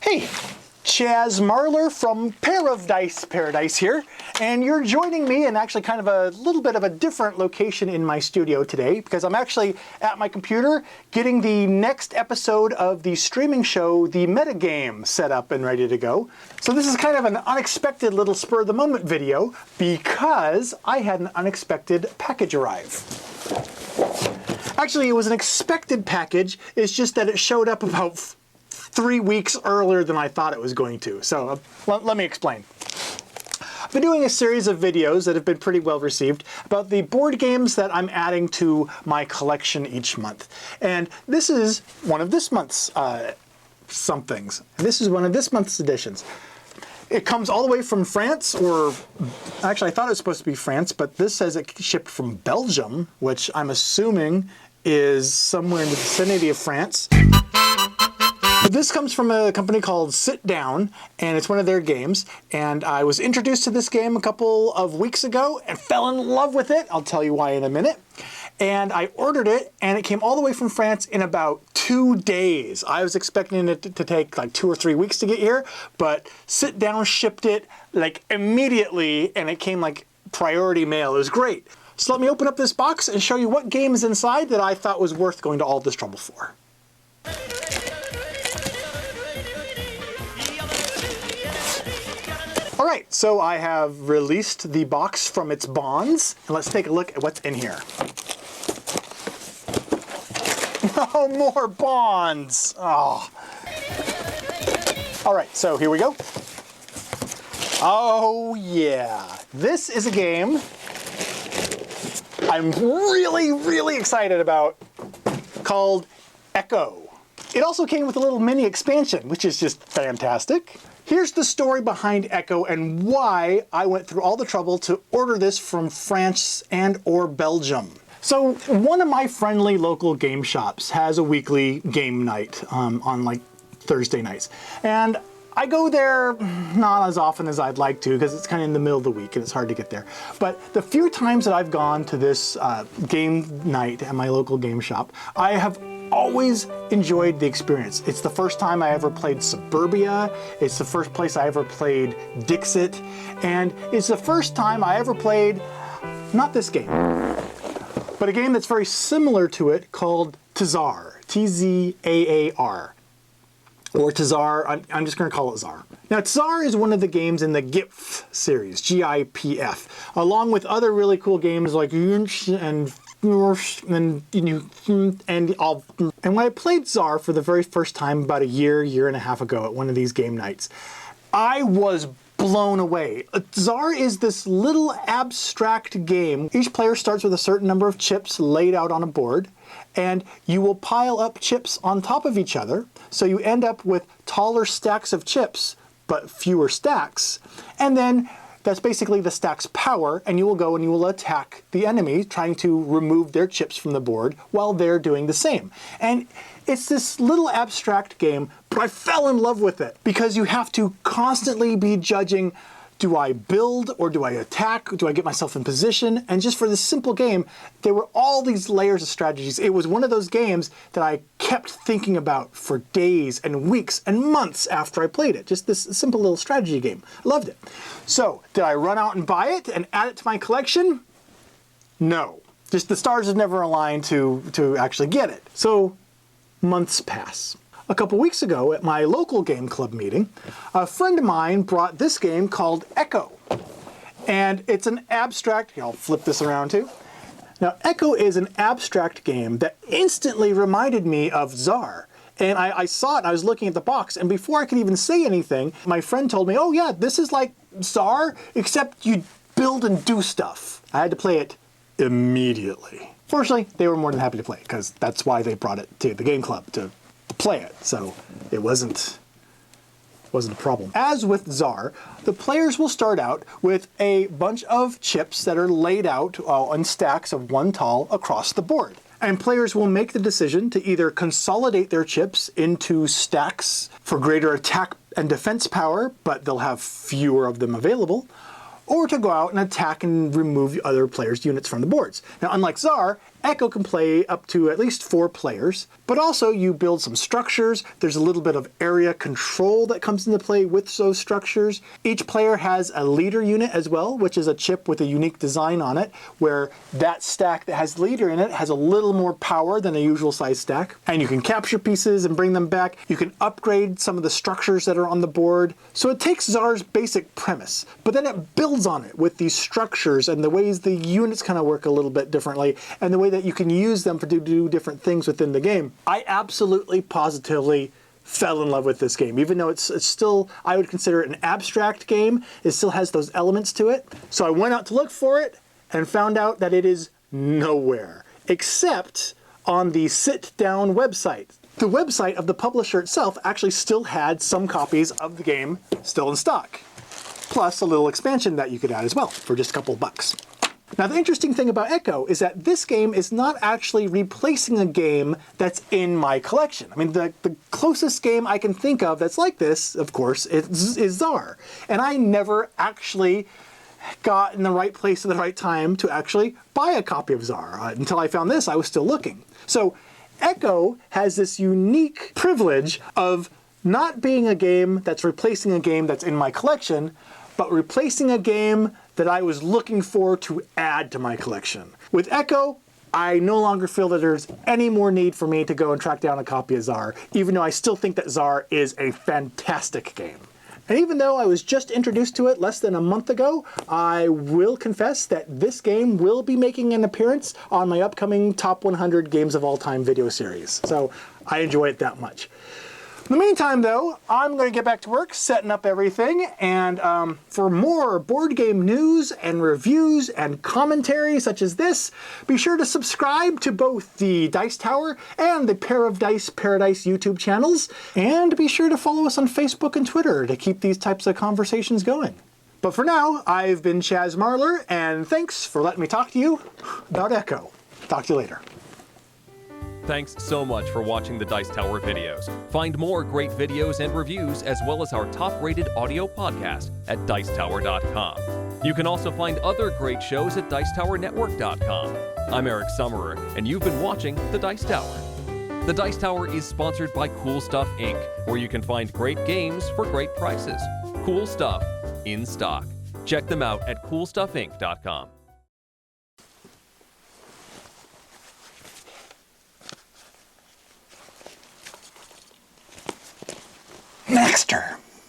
Hey, Chaz Marler from Pair of Dice Paradise here, and you're joining me in actually kind of a little bit of a different location in my studio today because I'm actually at my computer getting the next episode of the streaming show, The Metagame, set up and ready to go. So this is kind of an unexpected little spur-of-the-moment video because I had an unexpected package arrive. Actually, it was an expected package, it's just that it showed up about 3 weeks earlier than I thought it was going to. So let me explain. I've been doing a series of videos that have been pretty well received about the board games that I'm adding to my collection each month. And this is one of this month's somethings. This is one of this month's editions. It comes all the way from France, or actually I thought it was supposed to be France, but this says it shipped from Belgium, which I'm assuming is somewhere in the vicinity of France. This comes from a company called Sit Down, and it's one of their games. And I was introduced to this game a couple of weeks ago and fell in love with it. I'll tell you why in a minute. And I ordered it, and it came all the way from France in about 2 days. I was expecting it to take like 2 or 3 weeks to get here, but Sit Down shipped it like immediately, and it came like priority mail. It was great. So let me open up this box and show you what game is inside that I thought was worth going to all this trouble for. Alright, so I have released the box from its bonds, and let's take a look at what's in here. Oh, more bonds! Oh. Alright, so here we go. Oh yeah, this is a game I'm really excited about called Echo. It also came with a little mini expansion, which is just fantastic. Here's the story behind Echo and why I went through all the trouble to order this from France and or Belgium. So one of my friendly local game shops has a weekly game night on like Thursday nights. And I go there not as often as I'd like to because it's kind of in the middle of the week and it's hard to get there. But the few times that I've gone to this game night at my local game shop, I have always enjoyed the experience. It's the first time I ever played Suburbia, it's the first place I ever played Dixit, and it's the first time I ever played, not this game, but a game that's very similar to it called Tzaar, T-Z-A-A-R. Or Tzaar, I'm just going to call it Tzaar. Now Tzaar is one of the games in the GIPF series, G-I-P-F, along with other really cool games like Yunch and when I played Tzaar for the very first time about a year and a half ago at one of these game nights, I was blown away. Tzaar is this little abstract game. Each player starts with a certain number of chips laid out on a board, and you will pile up chips on top of each other, so you end up with taller stacks of chips, but fewer stacks, and then that's basically the stack's power, and you will go and you will attack the enemy, trying to remove their chips from the board while they're doing the same. And it's this little abstract game, but I fell in love with it because you have to constantly be judging, do I build or do I attack? Do I get myself in position? And just for this simple game, there were all these layers of strategies. It was one of those games that I kept thinking about for days and weeks and months after I played it. Just this simple little strategy game. I loved it. So, did I run out and buy it and add it to my collection? No. Just the stars have never aligned to actually get it. So, months pass. A couple weeks ago at my local game club meeting, a friend of mine brought this game called Echo. And it's an abstract, here, I'll flip this around too. Now Echo is an abstract game that instantly reminded me of Tzaar. And I saw it and I was looking at the box, and before I could even say anything, my friend told me, oh yeah, this is like Tzaar, except you build and do stuff. I had to play it immediately. Fortunately, they were more than happy to play it, because that's why they brought it to the game club, to play it, so it wasn't a problem. As with Tzaar, the players will start out with a bunch of chips that are laid out on stacks of one tall across the board. And players will make the decision to either consolidate their chips into stacks for greater attack and defense power, but they'll have fewer of them available, or to go out and attack and remove other players' units from the boards. Now, unlike Tzaar, Echo can play up to at least 4 players, but also you build some structures. There's a little bit of area control that comes into play with those structures. Each player has a leader unit as well, which is a chip with a unique design on it, where that stack that has leader in it has a little more power than a usual size stack. And you can capture pieces and bring them back. You can upgrade some of the structures that are on the board. So it takes Czar's basic premise, but then it builds on it with these structures and the ways the units kind of work a little bit differently, and the way that you can use them to do different things within the game. I absolutely, positively fell in love with this game. Even though it's still, I would consider it an abstract game, it still has those elements to it. So I went out to look for it and found out that it is nowhere, except on the Sit Down website. The website of the publisher itself actually still had some copies of the game still in stock, plus a little expansion that you could add as well for just a couple of bucks. Now, the interesting thing about Echo is that this game is not actually replacing a game that's in my collection. I mean, the closest game I can think of that's like this, of course, is Czar. And I never actually got in the right place at the right time to actually buy a copy of Czar. Until I found this, I was still looking. So Echo has this unique privilege of not being a game that's replacing a game that's in my collection, but replacing a game that I was looking for to add to my collection. With Echo, I no longer feel that there's any more need for me to go and track down a copy of Czar, even though I still think that Czar is a fantastic game. And even though I was just introduced to it less than a month ago, I will confess that this game will be making an appearance on my upcoming Top 100 Games of All Time video series. So I enjoy it that much. In the meantime, though, I'm going to get back to work setting up everything, and for more board game news and reviews and commentary such as this, be sure to subscribe to both the Dice Tower and the Pair of Dice Paradise YouTube channels, and be sure to follow us on Facebook and Twitter to keep these types of conversations going. But for now, I've been Chaz Marler, and thanks for letting me talk to you about Echo. Talk to you later. Thanks so much for watching the Dice Tower videos. Find more great videos and reviews, as well as our top-rated audio podcast at Dicetower.com. You can also find other great shows at Dicetowernetwork.com. I'm Eric Summerer, and you've been watching The Dice Tower. The Dice Tower is sponsored by Cool Stuff Inc., where you can find great games for great prices. Cool stuff in stock. Check them out at CoolStuffInc.com. Master.